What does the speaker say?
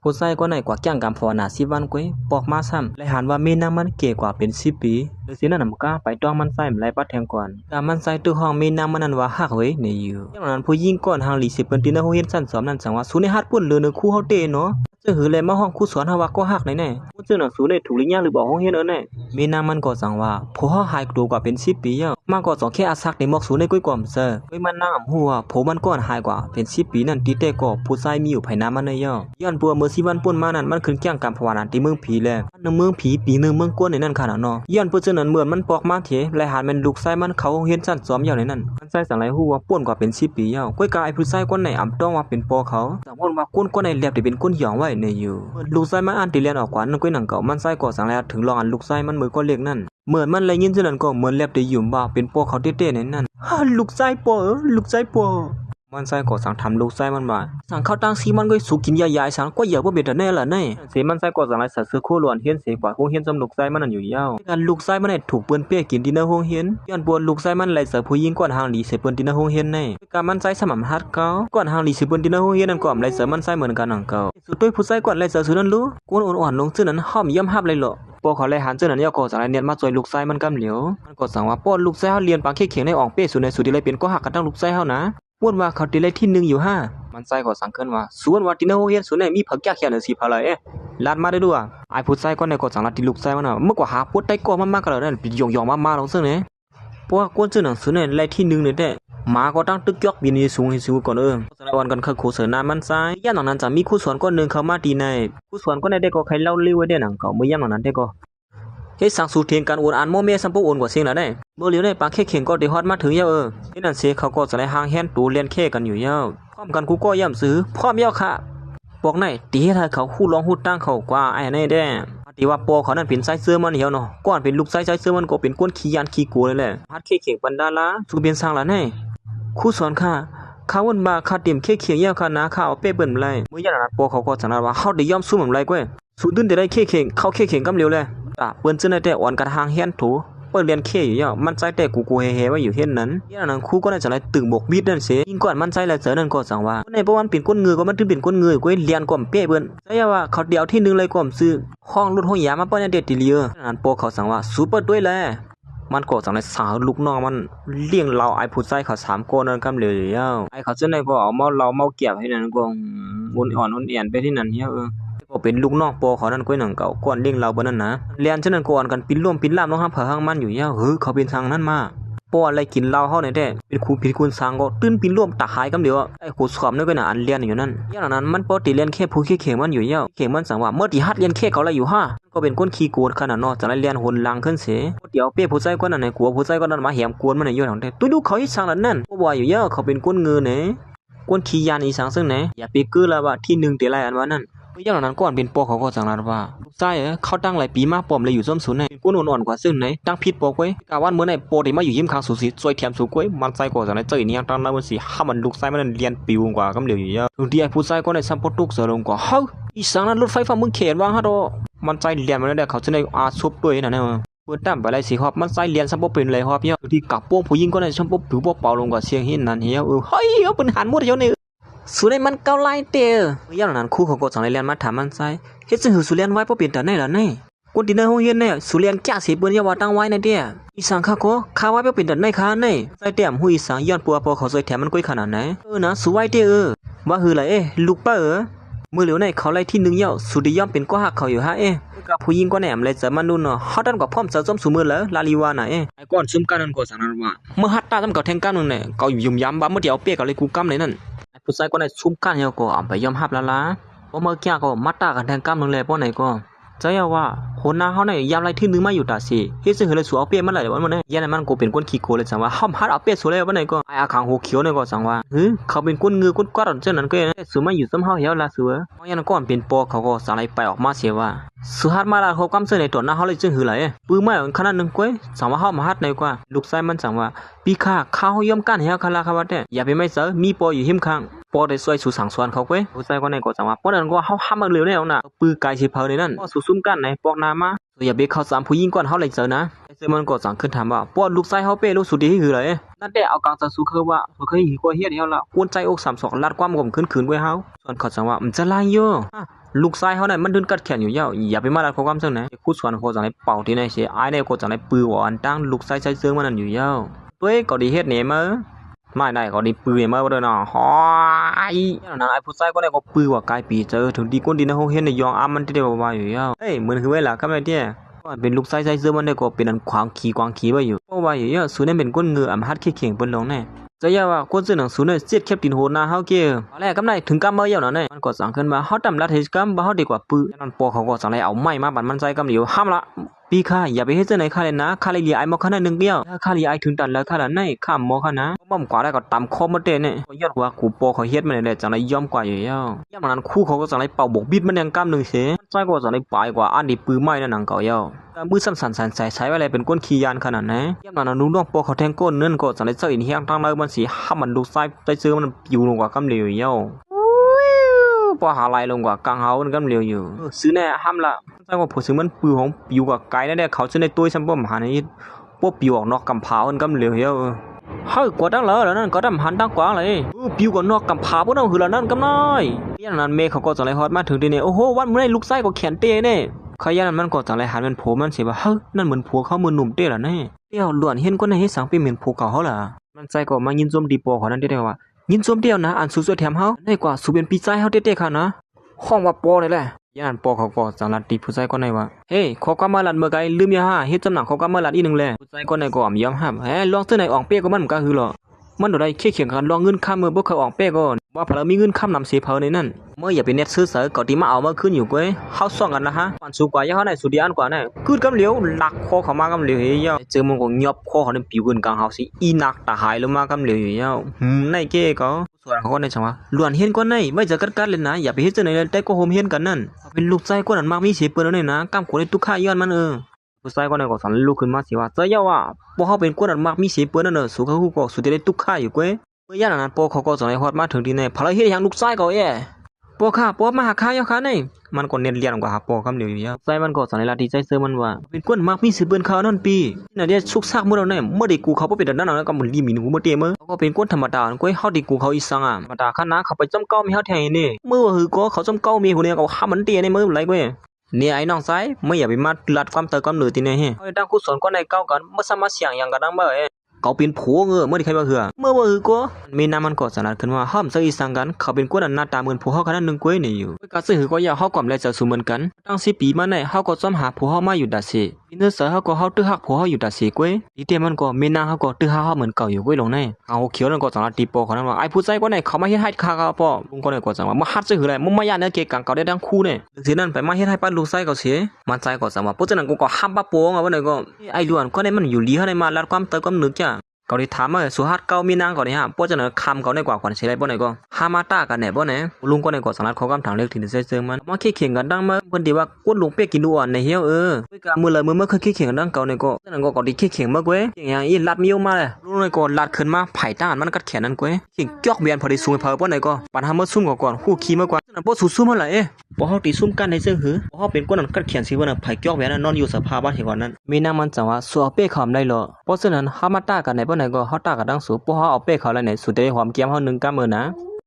ผู้ใส่ก็ในกว่าแก้งกำพอหนา10วันก้อยปอกมาซ้ำและหันว่ามีนางมันเก๋กว่าเป็น10ปีหรือสินั่นนำกาไปต้องมันใส่ไหลปัดแทงก่อนกามันใส่ตู้ห้องมีนางมันนั้นว่าฮักเว้ยในอยู่อย่างนั้นผู้หญิงก่อนหางหลีสิเปิ้นที่ในโรงเรียนสั้นสอนนั้นจังว่าสูในฮัดปุ่นเลือในครูเฮาเตเนาะจะหือเลยมาห้องครูสอนเฮาว่าก็ฮักแน่ๆผู้ซึ่งหนังสือในถูกหรือยังหรือบ่ห้องเรียนแน่มีนางมันก็จังว่าผู้เฮาหายตัวกว่าเป็น10ปีแล้วมาก็2แค่อาซักในหมอกสูในก้อยกว่าเซอก้อยมันนางฮู้ว่าผู้มันก่อนหายกว่าเป็น10ปีนั่นติแต่ก็ผู้ชายมีอยู่ภายในมันย่อย้อนปัวเมื่อ10วันป่นมานั้นมันขึ้นแก้งกำพวานันที่เมืองผีแลในเมืองผีปีนึงเมืองก้นในนั้นขนาดเนาะย้อนผู้ซึ่งนั้นเหมือนมันปอกมาเถและหามันลูกชายมันเขาเฮียนสั้นซ้อมอยู่ในนั้นมันใส่สังไหลฮู้ว่าป่นกว่าเป็น10ปีแล้วก้อยกายผู้ชายคนไหนอำต้องว่าเป็นปอเขาสมมุติว่าคนไหนแลบได้เป็นคนหยองไว้ในอยู่ลูกชายมันอ่านที่เรียนออกกว่านั้นก้อยหนังเก่ามันใส่ก่อสังไหลถึงลองอันลูกชายมันมือก็เล็กนั่นเหมือนมันเลยยินฉะนั้นก็เหมือนแลบได้อยู่บ่าเป็นปอเขาเต้ๆในนั้นลูกชายปอลูกชายปอมันใส่ก็สั่งทำลูกไส้มันมาสั่งข้าวตั้งซีมันก็สุกินยายๆสั่งก็อย่าว่าเบ็ดแน่ละแน่เสียมันใส่ก็สั่งไรสัตว์ซื้อคู่ล้วนเฮียนเสียกว่าคงเฮียนจำลูกไส้มันนั่นอยู่ยาวการลูกไส้มันเนี่ยถูกเปื้อนเปี้ยกินดินในห้องเฮียนย้อนปวนลูกไส้มันไหลเสือผู้หญิงก่อนหางหลีเสียเปื้อนดินในห้องเฮียนแน่การมันใส่สม่ำฮัดเก่าก่อนหางหลีเสียเปื้อนดินในห้องเฮียนนั่นก่อนไหลเสือมันใส่เหมือนกันหนังเก่าสุดท้ายผู้ไส้ก่อนไหลเสือสุดนั้นรู้กวนอ่อนๆลงซึ่งนั้นห้อมย่ำฮับเลยหรอปอเขาเลยหันเจ้านั้นยาก็สั่งไรเนียนมาจอยลูกไส้มันกำเหลียวมันก็สั่งว่าป้อนลูกไส้เฮาเรียนปางเข่งในอ่องเป้สุดในสุดที่ไรเป็นก็หักกันตั้งลูกไส้เฮานะพูดว่าเขาตีเลยที่1อยู่5มันใส่ก็สังเกตว่าส่วนว่าที่ในโรงเรียนส่วนไหนมีผักแก่เขียนสิพาเลยลาดมาได้ด้วยไอ้ผู้ใส่ก็ในก็สังลัดที่ลูกใส่มันเมื่อกว่าหาปวดใต้ก็มากๆกันแล้วนั่นยองๆมาๆลงซึ่งเนี่ยเพราะว่าก้นซึ่งหนังสือเนี่ยเลยที่1เนี่ยแต่หมาก็ตั้งตึกยอกบินสูงให้สูงก่อนสารวันกันคือครูเสนามันใส่ย่านหลังนั้นจะมีครูสอนก้อนนึงเข้ามาตีในครูสอนก็ในได้ก็ใครเล่าเรื่องไว้ได้หนังเก่าเมื่อย่านหลังนั้นได้ก็เฮ็ดสังสูเทียงการโอนอ่านโมเมสัมปโอนกว่าเสียงน่ะได้เมื่อเหลียวได้ปากเข่งก็ได้ฮอดมาถึงยาวที่นั่นเสียเขาก็จะได้ห่างแฮนตูเรียนเข่กันอยู่ยาวพร้อมกันกูก็ย่ำซื้อพร้อมยาวค่ะบอกไหนตีให้ทายเขาคู่ร้องฮู้ตั้งเขากว่าไอ้แน่แด้ตีว่าปอเขานั่นเป็นไซเสื้อมันเหี่ยวเนาะก่อนเป็นลูกไซเสื้อมันก็เป็นก้นขี้ยานขี้กลัวเลยแหละฮัดเข่งบรรดาละสูเป็นสร้างละแน่ครูสอนค่ะข้าวันบาข้าเตรียมเข่งยาวค่ะนะข้าเอาเป้เปิ้นไรเมื่อย่านนั้นปอเขาก็สันว่าเฮาได้ย่อมสู้เหมือนไรก้วยสู้ตื่นแต่ได้เข่งเข้าเข่งกำเร็วเลยเปิ้นซึ่งได้อ่อนกระทางเฮียนถูเปิ้นเรียนเคอยู่ย่อมันใจแต่กูเฮๆว่าอยู่เฮ็ดนั้นย่านนั้นครูก็น่าจะได้ตึงบกบิดนั่นเสยิ่งก่อนมันใจแล้วเจอนั่นก็สั่งว่าในประวันเป็นก้นเงือก็มันถึงเป็นก้นเงือกูเรียนก่อมเป้เปิ้นใช่ว่าเขาเดียวที่1เลยก่อมซื้อห้องรถห้องยามาป้อนเด็ดติเลียนั้นโปเขาสั่งว่าซูเปอร์ด้วยแลมันก็สั่งในสาวลูกน้องมันเลี้ยงเราไอ้ผู้ชายเขา3คนนั่นกำเหลียวไอ้เขาซึ่งในก็เอาเมาเราเมาเก็บให้นั่นก็อ่อนแอนไปที่นั่นเฮียก็เป็นลูกน้องปอเขานั่นก้อยหนังเก่าก่อนเลี้ยงเราบ่นั่นนะเรียนฉะนั้นก่อนกันปิ้นร่วมปิ้นล่ามน้องห้ามเผาห้างมันอยู่ยาวเขาเป็นทางนั้นมาปออะไรกินเหล้าเฮาเนี่ยแต่เป็นครูผิดคุณสังก็ตื้นปิ้นร่วมตาหายกำเดียวไอ้ครูสอบนี่ก็น่ะอันเรียนอยู่นั่นอย่างนั้นมันปอติเรียนแค่ผู้เข่งมันอยู่ยาวเข่งมันสั่งว่าเมื่อที่ฮัดเรียนแค่เขาละอยู่ก็เป็นก้นขี้โกนขนาดนอจะได้เรียนหนลังขึ้นเสเดี๋ยวเป้ผู้ใจก็นั่นในกลัวผู้ใจก็นั่นมาแหมกวนมันในอยู่ทางแต่ตุ้ยดูเขาอีสังละนั่นบ่ว่าอยู่ยาวเขาเป็นก้นเงือเนี่ยก้นขี้ยานอีสังซึ่งไหนอย่าไปกือละว่าที่1แต่ไรอันว่านั่นอย่างนั้นก่อนเป็นปอเขาก็สั่งลาว่าลูกชายเขาตั้งหลายปีมาปอมเลยอยู่ส้มศูนย์ในก้นอ่อนๆกว่าซึ่งไหนตั้งผิดปอกไว้กาวันเมื่อไหร่ปอได้มาอยู่ยิ้มข้างสูสีซอยแถมสูกไว้มันใจก็สั่งในเจอเนี่ยตั้งนั้นมันสิห้ามันลูกชายมันเรียนปิวกว่ากำเหลียวอยู่เยอะถึงที่ไอ้ผู้ชายก็ในซัมปตุกเสือลงกว่าเฮ้ยอีสังนั้นรถไฟฟ้ามึงเขียนวางฮะโดมันใจเรียนมันได้เขาจะในอาซุบด้วยนะเนี่ยเปิดตั้มไปไรสิครับมันใจเรียนซัมปเป็นไรครับเนี่ยที่กับป้วงผู้หญิงก็ในซัมปผิวเปล่าลงกว่าเสียงหินนั่นเหี้ยเฮ้ยเป็นหันหมดเดียวเนี่ยสุดในมันเกาไล่เตะอย่างนั้นครูเขาก็สั่งเรียนมาถามมันใจเฮ็ดจังหือสุเรียนไว้บ่เป็นตาไหนล่ะไหนคนที่ในห้องเรียนเนี่ยสุเรียนแก่สิเปิ้นอย่าว่าตั้งไว้ในเด้อีสังข้าก็ข้าไว้บ่เป็นตาไหนค่ะไหนใจแต้มหูอีสังย้อนปัวพอเขาซอยแถมมันก้อยขนาดไหนนะสุไว้เด้ว่าหือล่ะลูกป้ามื้อเหลียวในเขาไล่ที่1ยาวสุดิยอมเป็นก็ฮักเขาอยู่ฮะกับผู้หญิงก็แหนมเลยจะมันนู่นเนาะเฮาดันก็พร้อมจะจมซุมื้อแล้วลาลีวาน่ะไอ้ก่อนซุมกันนั่นก็สั่งนั้นว่าเมื่อฮัตตาจำก็แทงกันนั่นแหละก็ยุ่มยามบ่เมื่อเดียวเปียกก็เลยกูกำเลยนั่นผู้ชายก็ได้ซุ่มกันเฮาก็เอาไปยอมรับละพอเมื่อกี้ก็มัดตากันแทงกำนึงเลยป้อไหนก็ใจว่าคนหน้าเฮาเนี่ยยามไรที่1มาอยู่ตาสิเฮ็ดซึ่งเฮาเลยสู้เอาเปียมันไหลวันนั้นยันมันก็เป็นคนขี้โกเลยจังว่าห้อมฮัดเอาเปียสู้เลยวันไหนก็ไอ้อาขังหัวเขียวเนี่ยก็จังว่าเขาเป็นคนเงือคนกวาดจังนั้นก็สู้มาอยู่ซ้ำเฮาเหี่ยวล่ะสู้ยันก่อนเป็นปอเขาก็สั่งให้ไปออกมาเสียว่าสุฮัดมาลาเขากำเสนในตัวหน้าเฮาเลยจึงหือไหลปื้อไม้ขนาดนึงก้อยจังว่าเฮามาฮัดในกว่าลูกชายมันจังว่าปีข้าข้าเฮายอมกันเหี่ยวคาลาคาวัดแต่อย่าไปไม่เสือมีปออยู่หิมข้างปอได้ช่วยสู่สังสวนเขาเว้ยผู้ชายก็ในก็จังว่าปอนั้นก็เฮาห้ามมันเร็วแน่น่ะปื้อไกลสิเผาในนั้นปอสู่ซุ่มกันในปอกนามาอย่าไปเข้า3ผู้หญิงก่อนเฮาเลยเจอนะไอ้เสือมันก็จังขึ้นถามว่าปอลูกชายเฮาเป้ลูกสุดที่หือเลยนั่นแต่เอากลางจะสู้คือว่าเคยหิวก็เฮ็ดเฮาละกวนใจอก32ลัดความกลมขึ้นไว้เฮาส่วนเขาจังว่ามันจะลายอยู่ ลูกชายเฮานั่นมันดึนกัดแขนอยู่ยาวอย่าไปมาลัดข้อความซั่นนะคู่สวนเขาจังได๋เป่าที่ไหนสิอ้ายได้ก็จังได๋ปือว่าอันตั้งลูกชายใช้เสื้อมันนั่นอยู่ยาวด้วยก็ดีเฮ็ดแหนมาไม่ได้ก็ดีปือมาบ่ได้เนาะฮอยนั่นไอ้ผู้ชายก็ได้ก็ปือว่ากายปีเจอถึงดีก้นดินเฮาเฮ็ดในยองอ้ํมันได้บ่ว่าอยู่ยาวเอ้ยเหมือนคือเวลากับไอ้เตี้ยเป็นลูกชายใช้เสื้อมันได้ก็เป็นอันขวางขี้ไว้อยู่เพราะว่าอยู่ยาวสุนั้นเป็นก้นเงืออำหัดเข่งๆเปิ้นลงแน่จะยาว่าคนซื่อหนังสูเนี่ยเสียดแคบตินโหนาเฮาเก้ตอนแรกกำไดถึงกำเมื่อยาวนั่นมันก็สั่งขึ้นมาเฮาตำลัดเฮ็ดกำบ่เฮาดีกว่าปื้อนั่นปอเขาก็สั่งให้เอาไม้มาบัดมันใส่กำเดียวห้ามละปีค่าอย่าไปเฮ็ดจังไหนค่าเลยนะค่าเลยเหลียไอ้หมอคันนึงเดียวถ้าค่าเหลียไอ้ถึงตันแล้วค่าละไหนข้ามหมอคันนะบ่มกว่าได้ก็ตำคอมาเตเนี่ยก็ยอดว่ากูปอเขาเฮ็ดมันได้จังได๋ยอมกว่าอยู่แล้วยามนั้นคู่เขาก็สั่งให้เป่าบกบิดมันยังกำนึงเสใส่ก็สั่งให้ปลายกว่าอันนี้ปื้อไม้นั่นหนังเก่าแล้วมือสั่นๆใส่ไว้อะไรเป็นก้นขี้ยานขนาดไหนยามนั้นนุ่งน้องปอเขาแทงก้นเนื่นก็สั่งให้เซาอินเฮียงทางเลยมันสิห้ามมันดูซ้ายใจซื้อมันอยู่ลงกว่ากำเหลียวแล้วปอหาลายลงกว่ากลางเฮามันกำเหลียวอยู่ซื้อแน่ห้ามละใส่ว่าผู้ซื้อมันปื้อของปิวกว่าไกลนั่นแหละเขาซื้อในตุ้ยซ้ำบ่หานี่พวกปิวออกนอกกำพามันกำเหลียวแล้วเฮ้ยกว่าดังแล้วนั่นก็ดำหันดังกว่าเลยปิวกว่านอกกำพาพวกนั้นคือละนั่นกำน้อยยามนั้นเมฆเขาก็สั่งให้ฮอดมาถึงที่นี่โอ้โหวันมื้อนี้ลูกไส้ก็แขนเตะแน่ขยันมันก็จังไรหันเป็นผัวมันสิว่าเฮ้ยนั่นเหมือนผัวเขาเหมือนหนุ่มเต้ล่ะแน่เดี๋ยวล้วนเห็นคนในเฮ็ดสังเป็นเหมือนผัวเก่าเฮาล่ะมันใจก็มายินจมดีปอเขานั้นได้ว่ายินจมเดียวนะอันสู้ๆแถมเฮาได้กว่าสู้เป็นพี่ชายเฮาเต้ๆค่ะนะห้องว่าปอนี่แหละยันปอเขาก็จังลัดตีผู้ชายคนไหนว่าเฮ้ขอความมาลัดเมื่อไกลลืมอย่าหาเฮ็ดจำหนักขอความมาลัดอีนึงแลผู้ชายคนไหนก็ยอมห้ามลองซื้อไหนออกเป้ก็มันก็คือหรอมันโดได้เคียงกันลองเงินค่ามือบ่เคยออกเป้ก่อนว่าพลมีเงินค่านำเสียเผาในนั้นเมื่ออย่าไปเน็ตซื้อเสือก็ที่มาเอามาขึ้นอยู่ก้อยเฮาซ่องกันนะฮะมันสูงกว่าอย่าเฮาไหนสุดยอดกว่าแน่คืดกำเหลียวหลักคอเข้ามากำเหลียวเฮียเจอมันก็ยอบคอเขาในปิวกันกลางเฮาสิอีนักตาหายลงมากำเหลียวเฮียในเก้ก็ส่วนเขาในจังว่าล้วนเห็นกว่าในไม่จะกัดเลยนะอย่าไปเฮ็ดจังได๋แต่ก็โฮมเห็นกันนั่นเป็นลูกชายคนนั้นมากมีเสียเปิ้นแล้วนะกำคนในตุกค่าย้อนมันผู้ชายคนนั้นก็สั่นลุกขึ้นมาสิว่าเจ้าย่าว่าบ่เฮาเป็นคนนั้นมากมีเสียเปิ้นนั่นสู้เขาก็สุดได้ตุกค่าอยู่ก้อยเมื่อยามนั้นปอเขาก็สั่งให้ฮอดมาถึงที่ไหนพลเฮ็ดหยังลูกชายก็ปอค่ะปอมาหาข้าอยู่ค่ะนี่มันก็เน้นเรียนกว่าหาปอคำเดียวอยู่ใจมันก็สันนิษฐานที่ใจเสื้อมันว่าเป็นคนมักมีสืบเบิ่นข่าวนั่นปีน่ะเดี๋ยวสุกซักมื้อแล้วเนี่ยเมื่อได้กูเขาบ่เป็นดังนั้นก็มันลีมีหนูบ่เตมื้อก็เป็นคนธรรมดาก็เฮาได้กูเขาอีสังธรรมดาคณะเขาไปจำเก้ามีเฮาแท้นี่มื้อว่าหือก็เขาจำเก้ามีผู้เนี่ยก็หามันเตในมื้อไหลก้อยเนี่ยไอ้น้องชายไม่อย่าไปมาลัดความเตอความเหนือติเนี่ยเฮ้เอาดังกูสอนก็ในเก้ากันบ่สามารถเสียงหยังก็ดังบ่เขาเป็นผัวเมื่อที่ใครบ่เหือเมื่อบ่หือก็มีน้ามันก็สนัดขึ้นว่าห้ามซะอีสังกันเขาเป็นคนหน้าตาเหมือนผัวเฮาขนาดนึงก้อยนี่อยู่ก็ซื้อหือก็อย่าเฮาความแลจะสู้เหมือนกันตั้ง10ปีมาเนี่ยเฮาก็ซ้ำหาผัวเฮามาอยู่ดัดสิปีนึงเสือเฮาก็เฮาตื้อฮักผัวเฮาอยู่ดัดสิก้อยอีเตมันก็มีน้าเฮาก็ตื้อฮักเฮาเหมือนเก่าอยู่ก้อยลงในเอาเขียวนั่นก็สนัดตีปอเขานั้นว่าไอ้ผู้ใจก็ไหนเขามาเฮ็ดให้ข้าก็ปอลุงก็เลยก็จังว่ามาฮัดซื้อหือแหละมึงมาย่านเนี่ยเกกังเก่าได้ดังคู่เนี่ยสินั้นไปมาเฮ็ดให้ป้าลูกไส้ก็เสียมันใจก็จังว่าปุ๊จังนั้นกูก็ห้ามป้าโปงอ่ะว่าไหนก็ไอ้ล้วนก็ได้มันอยู่ลีเฮาได้มาลัดความเตอความนึกจ้ะเขาได้ถามว่าสุหัสเก่ามีนางก่อนนี่ฮะป้อจะเนอคำเขาได้กว่าก่อนใช่ไรบ่ไหนก็ฮามาตากันแน่บ่ไหนลุงก็ได้ก็สังนัดเขากำถางเล็กถึงเสื้อมันมาขี้เข่งกันดังมาเพิ่นดีว่ากวนลุงเป๊กกินดูอ่อนในเฮียวด้วยกะมือเลยมือเคยขี้เข่งกันดังเก่าในก็นั่นก็ดีขี้เข่งมาก้วยอย่างอีลัดมีออกมาเลยลุงเลยก็ลัดขึ้นมาไผ่ต้านมันกัดแขนนั่นก้วยเข่งจอกเบียนพอดีสูงเพอบ่ไหนก็ปัญหามาซุ่มก่อนคู่ขี้มาก่อนนั่นบ่สู้มาเลยพอเฮาตีซุ่มกันในเสื้อหือพอเฮาเป็นคนนั้นกัดแขนสิว่าน่ะไผ่จอกเบียนนอนอยู่สภาพบ้านเฮก่อนนั้นมีนางมันจังว่าสัวเป๊กคำได้หรอเพราะฉะนั้นฮามาตากันในบ่ไหนก็เฮาตากันดังสูพวกเฮาเอาเป้เขาแล้วเนี่ยสุดได้หอมเกียมเฮา1กำมื้อนะ